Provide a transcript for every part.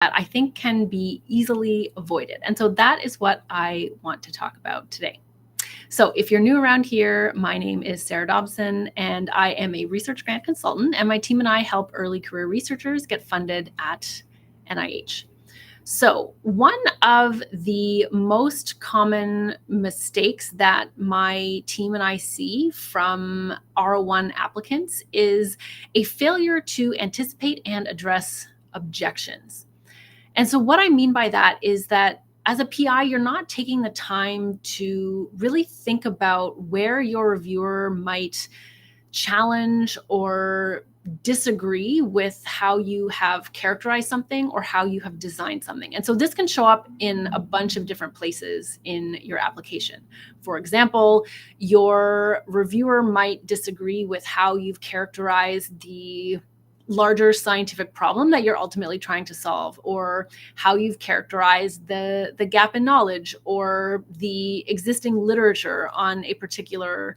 that I think can be easily avoided. And so that is what I want to talk about today. So if you're new around here, my name is Sarah Dobson, and I am a research grant consultant, and my team and I help early career researchers get funded at NIH. So one of the most common mistakes that my team and I see from R01 applicants is a failure to anticipate and address objections. And so what I mean by that is that as a PI, you're not taking the time to really think about where your reviewer might challenge or disagree with how you have characterized something or how you have designed something. And so this can show up in a bunch of different places in your application. For example, your reviewer might disagree with how you've characterized the larger scientific problem that you're ultimately trying to solve, or how you've characterized the gap in knowledge or the existing literature on a particular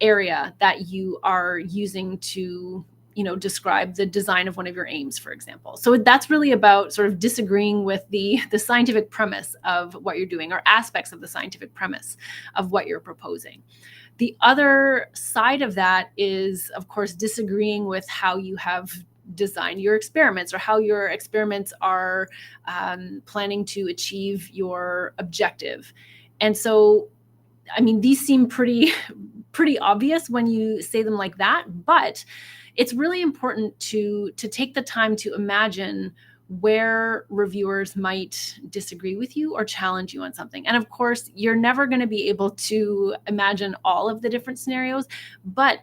area that you are using to describe the design of one of your aims, for example. So that's really about sort of disagreeing with the scientific premise of what you're doing, or aspects of the scientific premise of what you're proposing. The other side of that is, of course, disagreeing with how you have designed your experiments, or how your experiments are planning to achieve your objective. And so, I mean, these seem pretty obvious when you say them like that, but it's really important to take the time to imagine where reviewers might disagree with you or challenge you on something. And of course, you're never going to be able to imagine all of the different scenarios, but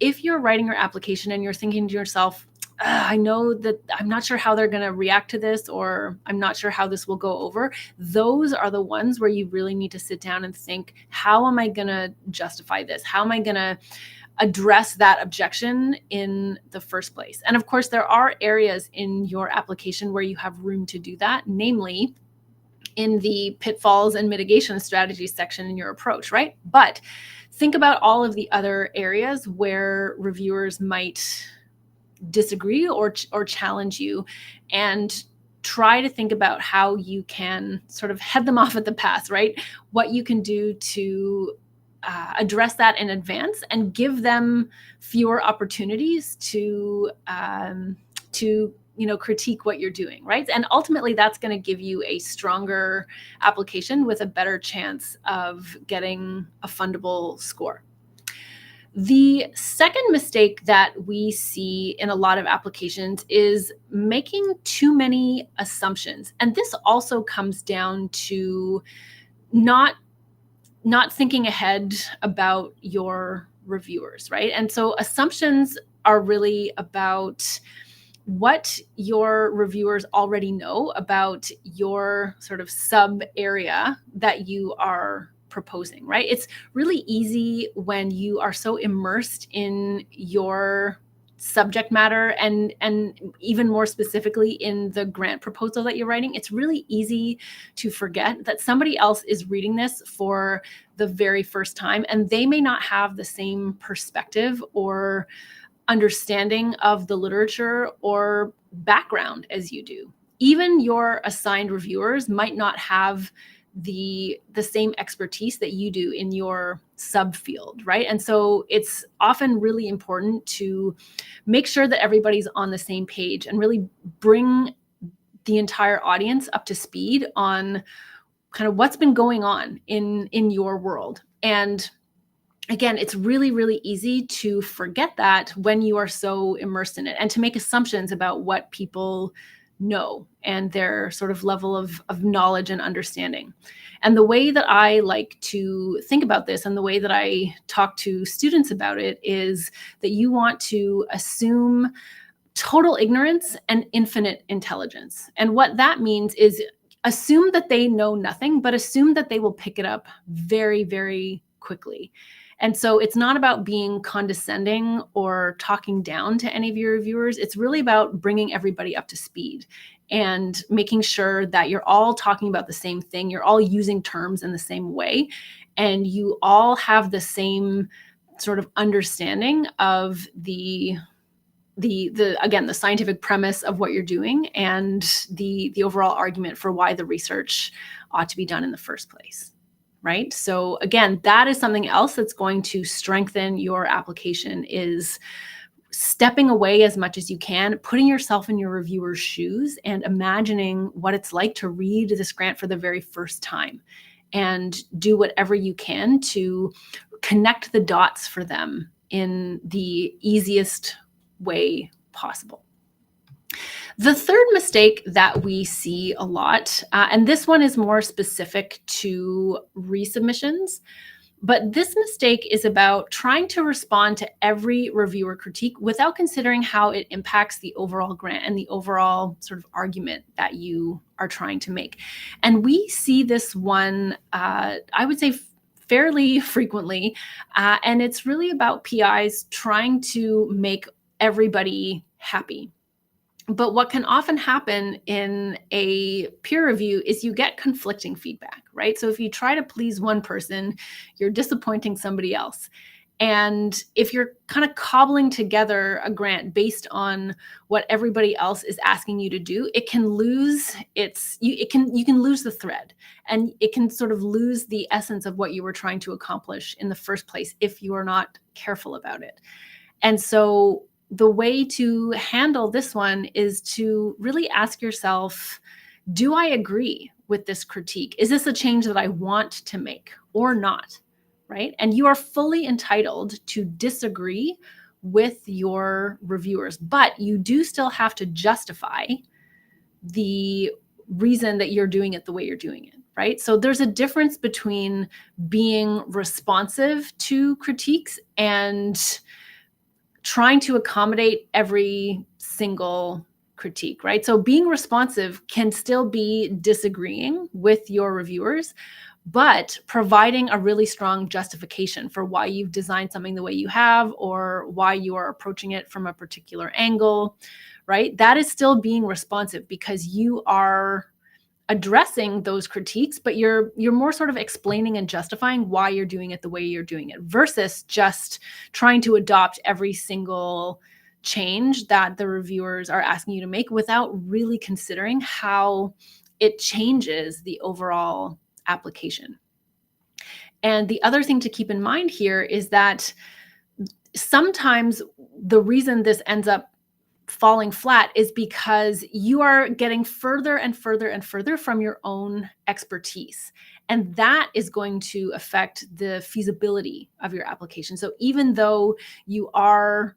if you're writing your application and you're thinking to yourself, I know that I'm not sure how they're going to react to this, or I'm not sure how this will go over, those are the ones where you really need to sit down and think, how am I going to justify this? How am I going to address that objection in the first place? And of course, there are areas in your application where you have room to do that, namely in the pitfalls and mitigation strategies section in your approach, right? But think about all of the other areas where reviewers might disagree or challenge you, and try to think about how you can sort of head them off at the pass, right? What you can do to address that in advance and give them fewer opportunities to critique what you're doing, right? And ultimately, that's going to give you a stronger application with a better chance of getting a fundable score. The second mistake that we see in a lot of applications is making too many assumptions. And this also comes down to not thinking ahead about your reviewers, right? And so assumptions are really about what your reviewers already know about your sort of sub area that you are proposing, right? It's really easy when you are so immersed in your subject matter, and even more specifically in the grant proposal that you're writing. It's really easy to forget that somebody else is reading this for the very first time, and they may not have the same perspective or understanding of the literature or background as you do. Even your assigned reviewers might not have the same expertise that you do in your subfield, right? And so it's often really important to make sure that everybody's on the same page and really bring the entire audience up to speed on kind of what's been going on in your world. And again, it's really, really easy to forget that when you are so immersed in it, and to make assumptions about what people know and their sort of level of knowledge and understanding. And the way that I like to think about this, and the way that I talk to students about it, is that you want to assume total ignorance and infinite intelligence. And what that means is assume that they know nothing, but assume that they will pick it up very, very quickly. And so it's not about being condescending or talking down to any of your reviewers. It's really about bringing everybody up to speed and making sure that you're all talking about the same thing. You're all using terms in the same way, and you all have the same sort of understanding of the again, the scientific premise of what you're doing and the overall argument for why the research ought to be done in the first place, right? So again, that is something else that's going to strengthen your application, is stepping away as much as you can, putting yourself in your reviewer's shoes and imagining what it's like to read this grant for the very first time, and do whatever you can to connect the dots for them in the easiest way possible. The third mistake that we see a lot, and this one is more specific to resubmissions, but this mistake is about trying to respond to every reviewer critique without considering how it impacts the overall grant and the overall sort of argument that you are trying to make. And we see this one, I would say, fairly frequently, and it's really about PIs trying to make everybody happy. But what can often happen in a peer review is you get conflicting feedback, right? So if you try to please one person, you're disappointing somebody else. And if you're kind of cobbling together a grant based on what everybody else is asking you to do, it can lose you can lose the thread, and it can sort of lose the essence of what you were trying to accomplish in the first place if you are not careful about it. And so the way to handle this one is to really ask yourself, do I agree with this critique? Is this a change that I want to make or not? Right? And you are fully entitled to disagree with your reviewers, but you do still have to justify the reason that you're doing it the way you're doing it, right? So there's a difference between being responsive to critiques and trying to accommodate every single critique, right? So being responsive can still be disagreeing with your reviewers, but providing a really strong justification for why you've designed something the way you have, or why you are approaching it from a particular angle, right? That is still being responsive because you are addressing those critiques, but you're more sort of explaining and justifying why you're doing it the way you're doing it, versus just trying to adopt every single change that the reviewers are asking you to make without really considering how it changes the overall application. And the other thing to keep in mind here is that sometimes the reason this ends up falling flat is because you are getting further and further and further from your own expertise. And that is going to affect the feasibility of your application. So even though you are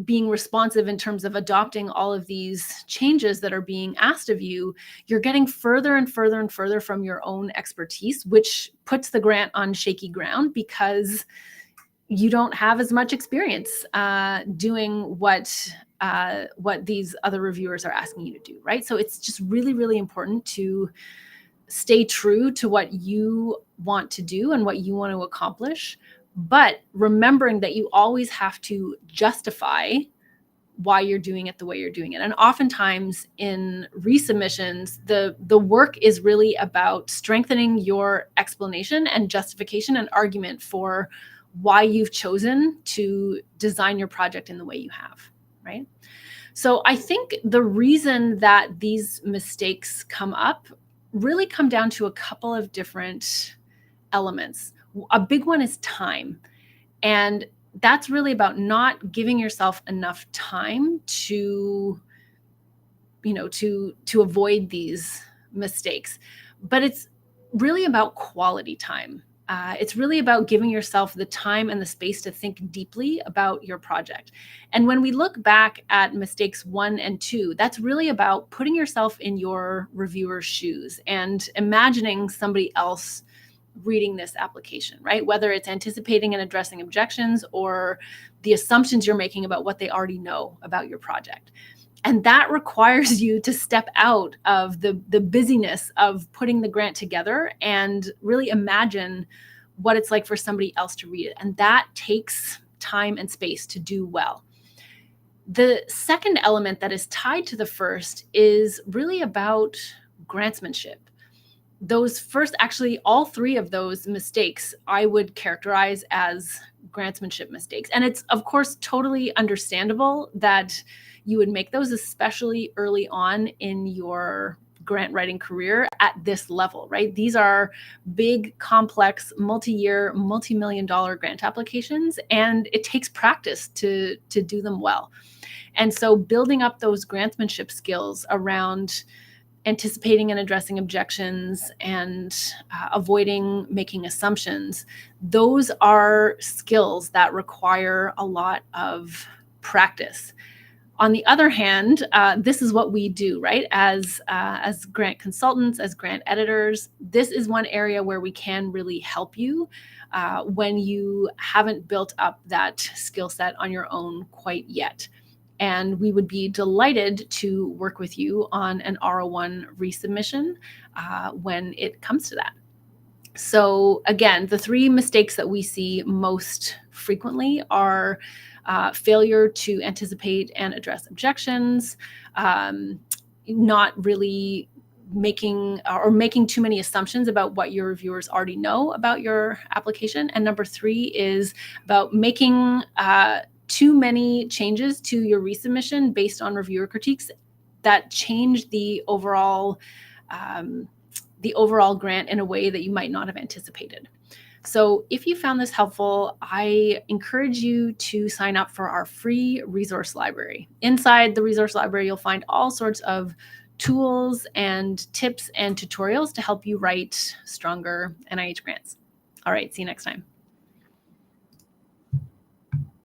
being responsive in terms of adopting all of these changes that are being asked of you, you're getting further and further and further from your own expertise, which puts the grant on shaky ground because you don't have as much experience doing what these other reviewers are asking you to do, right? So it's just really, really important to stay true to what you want to do and what you want to accomplish, but remembering that you always have to justify why you're doing it the way you're doing it. And oftentimes in resubmissions, the work is really about strengthening your explanation and justification and argument for why you've chosen to design your project in the way you have, right? So I think the reason that these mistakes come up really come down to a couple of different elements. A big one is time. And that's really about not giving yourself enough time to avoid these mistakes. But it's really about quality time. It's really about giving yourself the time and the space to think deeply about your project. And when we look back at mistakes 1 and 2, that's really about putting yourself in your reviewer's shoes and imagining somebody else reading this application, right? Whether it's anticipating and addressing objections or the assumptions you're making about what they already know about your project. And that requires you to step out of the busyness of putting the grant together and really imagine what it's like for somebody else to read it. And that takes time and space to do well. The second element that is tied to the first is really about grantsmanship. those first, actually, all three of those mistakes I would characterize as grantsmanship mistakes. And it's, of course, totally understandable that you would make those, especially early on in your grant writing career at this level, right? These are big, complex, multi-year, multi-million dollar grant applications, and it takes practice to do them well. And so building up those grantsmanship skills around anticipating and addressing objections and avoiding making assumptions, those are skills that require a lot of practice. On the other hand, this is what we do, right? As grant consultants, as grant editors, this is one area where we can really help you when you haven't built up that skill set on your own quite yet. And we would be delighted to work with you on an R01 resubmission when it comes to that. So again, the three mistakes that we see most frequently are failure to anticipate and address objections, not really making too many assumptions about what your reviewers already know about your application. And number three is about making too many changes to your resubmission based on reviewer critiques that change the overall grant in a way that you might not have anticipated. So if you found this helpful, I encourage you to sign up for our free resource library. Inside the resource library, you'll find all sorts of tools and tips and tutorials to help you write stronger NIH grants. All right, see you next time.